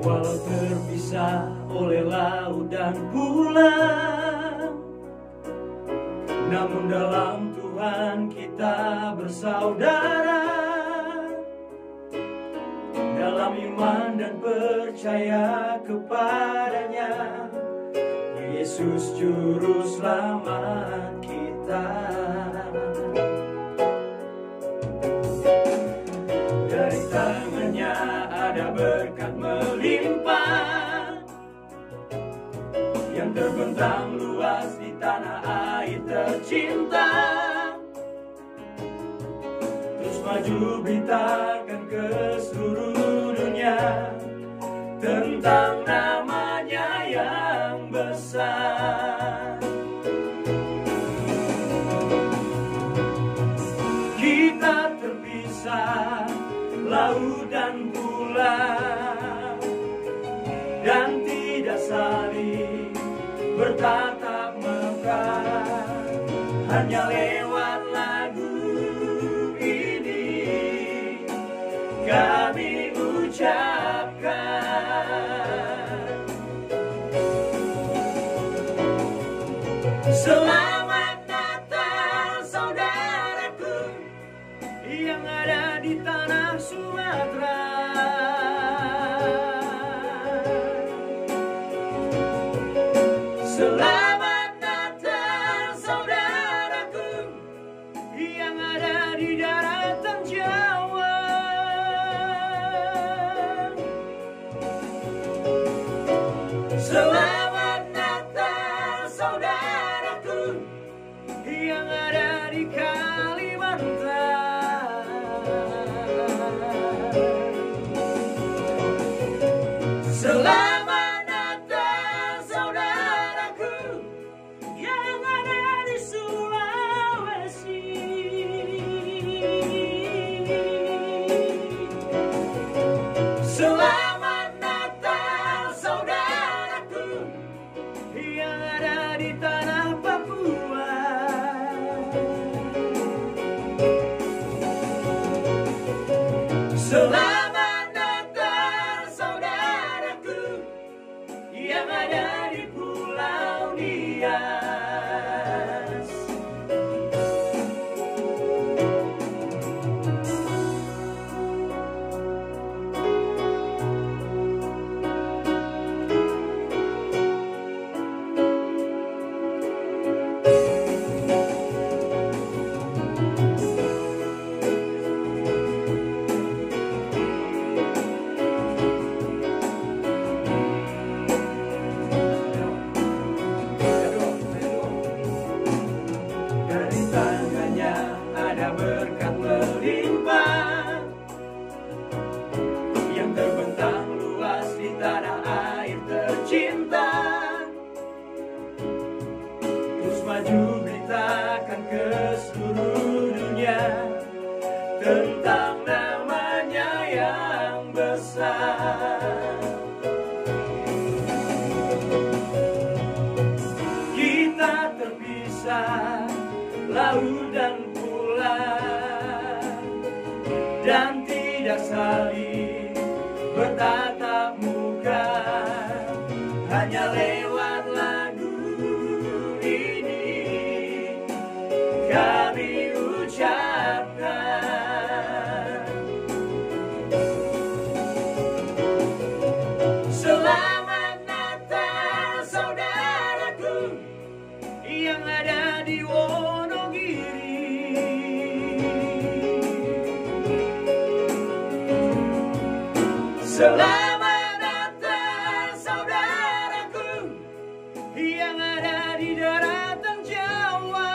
Walau terpisah oleh laut dan bulan, namun dalam Tuhan kita bersaudara. Dalam iman dan percaya kepadanya, Yesus Juru Selamat kita. Dari tangannya ada berkat melimpah, yang terbentang luas di tanah air tercinta. Terus maju beritakan ke seluruh dunia tentang namanya yang besar. Kita terpisah laut dan pulau, dan tidak saling bertatap muka. Hanya lewat lagu ini kami ucapkan, selamat Natal saudaraku yang ada di tanah Sumatera. Selamat Natal saudaraku yang ada di daratan Jawa. Selamat Natal saudaraku yang ada di Kalimantan. Selamat Natal saudaraku yang ada di Sulawesi. Selamat Natal saudaraku yang ada di tanah Papua. Selamat Natal saudaraku yang ada di Pulau Nias. Dari tangannya ada berkat melimpah, yang terbentang luas di tanah air tercinta. Terus maju beritakan ke seluruh dunia tentang namanya yang besar. Kita terpisah laut dan pulau, dan tidak saling bertatap muka. Hanya lewat lagu ini kami ucapkan, selamat Natal saudaraku yang ada di Wonogiri. Selamat Natal saudaraku yang ada di daratan Jawa.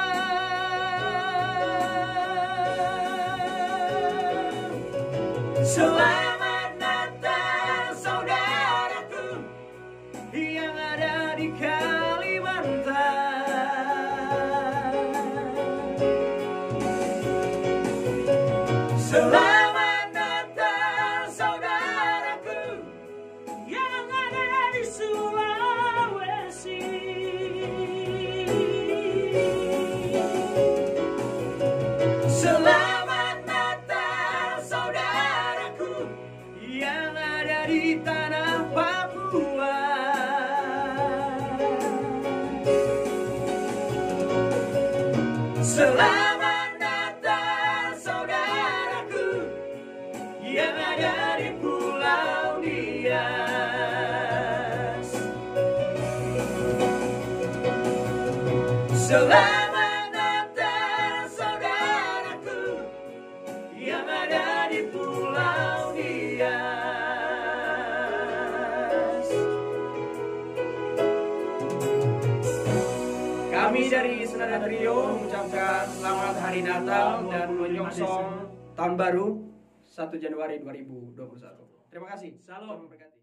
Selamat Natal saudaraku yang ada di Kalimantan. Selamat Natal saudaraku yang ada di Sulawesi. Selamat Natal saudaraku yang ada di tanah Selamat Natal saudaraku yang ada di Pulau Nias. Kami dari Senada Trio mengucapkan selamat Hari Natal dan menyongsong Tahun Baru 1 Januari 2021. Terima kasih. Salam.